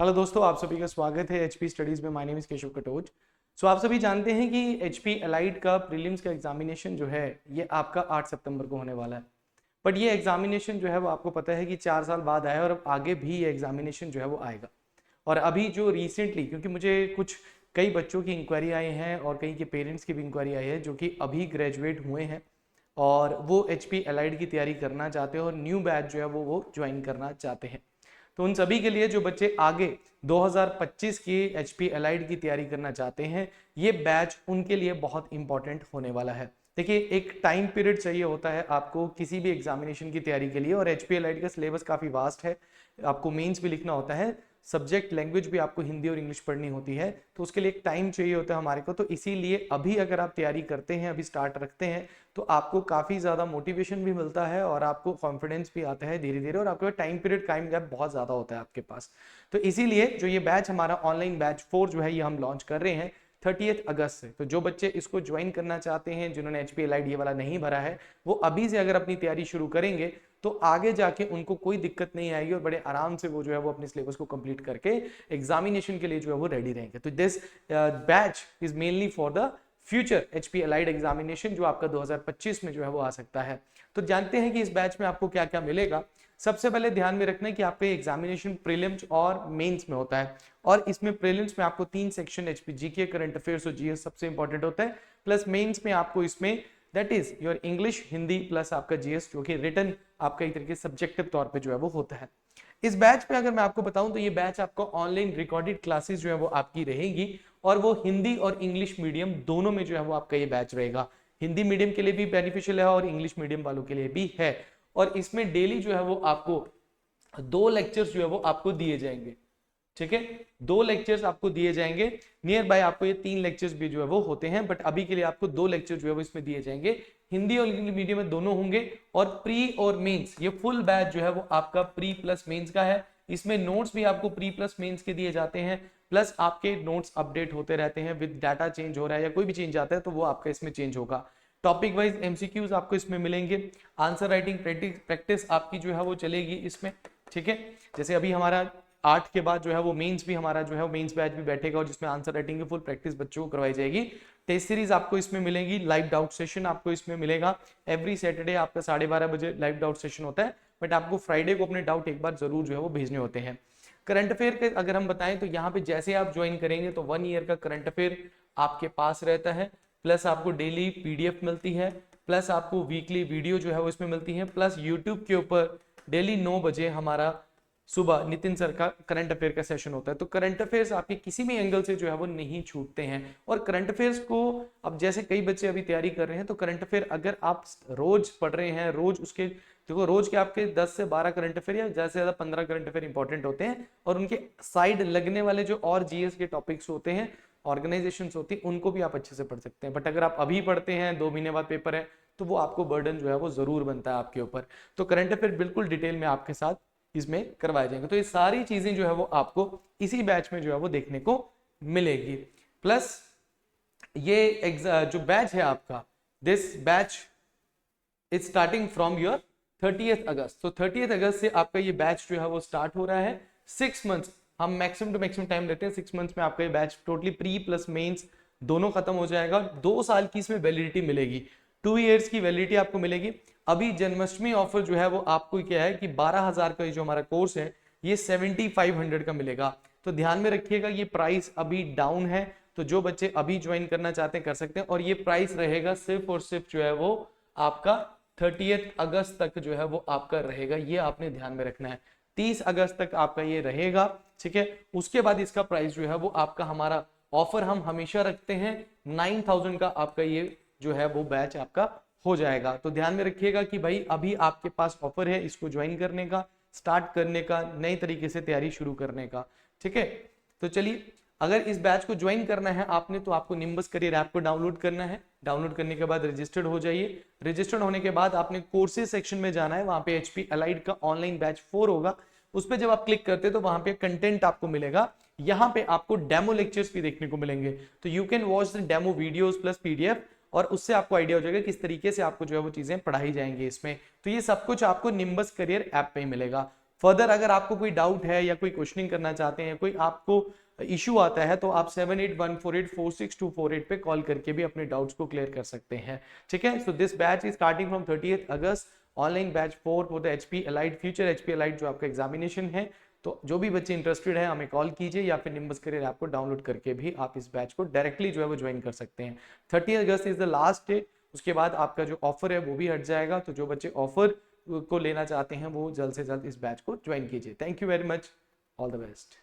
Hello दोस्तों, आप सभी का स्वागत है एचपी स्टडीज में। My name is Keshav Katoch. So आप सभी जानते हैं कि एचपी एलाइड का प्रीलिम्स का एग्जामिनेशन जो है ये आपका 8 सितंबर को होने वाला है। बट ये एग्जामिनेशन जो है वो आपको पता है कि 4 साल बाद आया और अब आगे भी ये एग्जामिनेशन जो है वो आएगा। और अभी जो रिसेंटली, क्योंकि मुझे कुछ कई बच्चों की इंक्वायरी आई हैं और कई के पेरेंट्स की भी इंक्वायरी आई है जो कि अभी ग्रेजुएट हुए हैं और वो एचपी एलाइड की तैयारी करना चाहते हैं और न्यू बैच जो है वो ज्वाइन करना चाहते हैं। तो उन सभी के लिए जो बच्चे आगे 2025 की एचपी एलाइड की तैयारी करना चाहते हैं, ये बैच उनके लिए बहुत इंपॉर्टेंट होने वाला है। देखिए, एक टाइम पीरियड चाहिए होता है आपको किसी भी एग्जामिनेशन की तैयारी के लिए, और एचपी एलाइड का सिलेबस काफ़ी वास्ट है। आपको मेंस भी लिखना होता है, सब्जेक्ट लैंग्वेज भी आपको हिंदी और इंग्लिश पढ़नी होती है, तो उसके लिए एक टाइम चाहिए होता है हमारे को। तो इसीलिए अभी अगर आप तैयारी करते हैं, अभी स्टार्ट रखते हैं, तो आपको काफ़ी ज़्यादा मोटिवेशन भी मिलता है और आपको कॉन्फिडेंस भी आता है धीरे धीरे, और आपके टाइम पीरियड टाइम गैप बहुत ज़्यादा होता है आपके पास। तो इसीलिए जो ये बैच हमारा ऑनलाइन बैच 4 जो है ये हम लॉन्च कर रहे हैं 30 अगस्त से। तो जो बच्चे इसको ज्वाइन करना चाहते हैं, जिन्होंने एचपी एलाइड ये वाला नहीं भरा है, वो अभी से अगर अपनी तैयारी शुरू करेंगे तो आगे जाके उनको कोई दिक्कत नहीं आएगी और बड़े आराम से वो जो है वो अपने सिलेबस को कंप्लीट करके एग्जामिनेशन के लिए जो है वो रेडी रहेंगे। तो this batch is mainly for the future HP allied examination जो आपका 2025 में जो है वो आ सकता है। तो जानते हैं कि इस बैच में आपको क्या क्या मिलेगा। सबसे पहले ध्यान में रखना है कि आपका एग्जामिनेशन प्रीलिम्स और मेंस में होता है, और इसमें प्रीलिम्स में आपको 3 section HP GK, current affairs और जीएस सबसे इंपॉर्टेंट होता है, प्लस मेंस में आपको इसमें that is your English, Hindi plus आपका जीएस, जो कि रिटन आपका एक तरीके सब्जेक्टिव तौर पे जो है वो होता है। इस बैच में अगर मैं आपको बताऊं तो ये बैच आपको ऑनलाइन रिकॉर्डेड क्लासेस जो है वो आपकी रहेगी, और वो हिंदी और इंग्लिश मीडियम दोनों में जो है वो आपका ये बैच रहेगा। हिंदी मीडियम के लिए भी बेनिफिशियल है और इंग्लिश मीडियम वालों के लिए भी है। और इसमें डेली जो है वो आपको 2 लेक्चर्स जो है वो आपको दिए जाएंगे। ठीक है, 2 लेक्चर्स आपको दिए जाएंगे। नियर बाय आपको ये 3 लेक्चर्स भी जो है वो होते हैं, बट अभी के लिए आपको 2 लेक्चर जो है वो इसमें दिए जाएंगे। हिंदी और इंग्लिश मीडियम में दोनों होंगे। और प्री और मेंस, ये फुल बैच जो है वो आपका प्री प्लस मेंस का है। इसमें नोट्स भी आपको प्री प्लस मेंस के दिए जाते हैं, प्लस आपके नोट्स अपडेट होते रहते हैं। विद डाटा चेंज हो रहा है या कोई भी चेंज आता है तो वो आपका इसमें चेंज होगा। टॉपिक वाइज एमसीक्यूज आपको इसमें मिलेंगे। आंसर राइटिंग प्रैक्टिस आपकी जो है वो चलेगी इसमें। ठीक है, जैसे अभी हमारा 8 के बाद जो है वो मेंस भी हमारा जो है मेंस बैच भी बैठेगा, और जिसमें आंसर राइटिंग की फुल प्रैक्टिस बच्चों को करवाई जाएगी। टेस्ट सीरीज आपको इसमें मिलेगी, लाइव डाउट सेशन आपको इसमें मिलेगा। एवरी सैटरडे आपका 12:30 बजे लाइव डाउट सेशन होता है, बट आपको फ्राइडे को अपने डाउट एक बार जरूर जो है वो भेजने होते हैं। करंट अफेयर के अगर हम बताएं तो यहाँ पे जैसे आप ज्वाइन करेंगे तो 1 ईयर का करंट अफेयर आपके पास रहता है, प्लस आपको डेली पीडीएफ मिलती है, प्लस आपको वीकली वीडियो जो है वो इसमें मिलती है, प्लस यूट्यूब के ऊपर डेली 9 बजे हमारा सुबह नितिन सर का करंट अफेयर का सेशन होता है। तो करंट अफेयर्स आपके किसी भी एंगल से जो है वो नहीं छूटते हैं। और करंट अफेयर्स को अब जैसे कई बच्चे अभी तैयारी कर रहे हैं, तो करंट अफेयर अगर आप रोज पढ़ रहे हैं, रोज उसके देखो रोज के आपके 10 से 12 करंट अफेयर या ज्यादा से ज्यादा 15 करंट अफेयर इंपॉर्टेंट होते हैं, और उनके साइड लगने वाले जो और जीएस के टॉपिक्स होते हैं, ऑर्गेनाइजेशन होती है, उनको भी आप अच्छे से पढ़ सकते हैं। बट अगर आप अभी पढ़ते हैं, 2 महीने बाद पेपर है, तो वो आपको बर्डन जो है वो जरूर बनता है आपके ऊपर। तो करंट अफेयर बिल्कुल डिटेल में आपके साथ इसमें करवाए जाएंगे। तो ये सारी चीजें जो है वो आपको इसी बैच में जो है वो देखने को मिलेगी। प्लस ये जो बैच है आपका, this batch is starting from your 30 अगस्त। तो 30 अगस्त से आपका ये बैच जो है वो स्टार्ट हो रहा है। 6 मंथ्स हम मैक्सिमम टू मैक्सिमम टाइम लेते हैं। 6 मंथ्स में आपका ये batch totally pre plus mains दोनों खत्म हो जाएगा। 2 साल की इसमें वैलिडिटी मिलेगी, 2 इयर्स की वैलिडिटी आपको मिलेगी। अभी जन्माष्टमी ऑफर जो है वो आपको क्या है कि 12,000 का जो हमारा कोर्स है ये 7500 का मिलेगा। तो ध्यान में रखिएगा, ये प्राइस अभी डाउन है, तो जो बच्चे अभी ज्वाइन करना चाहते हैं कर सकते हैं। और ये प्राइस रहेगा सिर्फ और सिर्फ जो है वो आपका 30 अगस्त तक जो है वो आपका रहेगा, ये आपने ध्यान में रखना है। 30 अगस्त तक आपका ये रहेगा। ठीक है, उसके बाद इसका प्राइस जो है वो आपका, हमारा ऑफर हम हमेशा रखते हैं 9000 का आपका ये जो है वो बैच आपका हो जाएगा। तो ध्यान में रखिएगा कि भाई अभी आपके पास ऑफर है इसको ज्वाइन करने का, स्टार्ट करने का, नए तरीके से तैयारी शुरू करने का। ठीक है, तो चलिए, अगर इस बैच को ज्वाइन करना है आपने तो आपको निम्बस करियर ऐप को डाउनलोड करना है। डाउनलोड करने के बाद रजिस्टर्ड हो जाइए। रजिस्टर्ड होने के बाद आपने कोर्सेज सेक्शन में जाना है, वहां पे एचपी एलाइड का ऑनलाइन बैच 4 होगा। उस पर जब आप क्लिक करते हैं तो वहां पे कंटेंट आपको मिलेगा। यहाँ पे आपको डेमो लेक्चर्स भी देखने को मिलेंगे, तो you can watch the demo videos plus PDF, और उससे आपको आइडिया हो जाएगा किस तरीके से आपको जो है वो चीजें पढ़ाई जाएंगी इसमें। तो ये सब कुछ आपको निम्बस करियर ऐप पे ही मिलेगा। फर्दर अगर आपको कोई डाउट है या कोई क्वेश्चनिंग करना चाहते हैं, कोई आपको इशू आता है, तो आप 7814846248 पे कॉल करके भी अपने डाउट्स को क्लियर कर सकते हैं। ठीक है, so this batch is starting from 30 August, online batch 4 for the HP allied future HP allied जो आपका एग्जामिनेशन है। तो जो भी बच्चे इंटरेस्टेड हैं हमें कॉल कीजिए या फिर निम्बस करियर ऐप को डाउनलोड करके भी आप इस बैच को डायरेक्टली जो है वो ज्वाइन कर सकते हैं। 30 अगस्त इज द लास्ट डे, उसके बाद आपका जो ऑफर है वो भी हट जाएगा। तो जो बच्चे ऑफर को लेना चाहते हैं वो जल्द से जल्द इस बैच को ज्वाइन कीजिए। Thank you very much, all the best.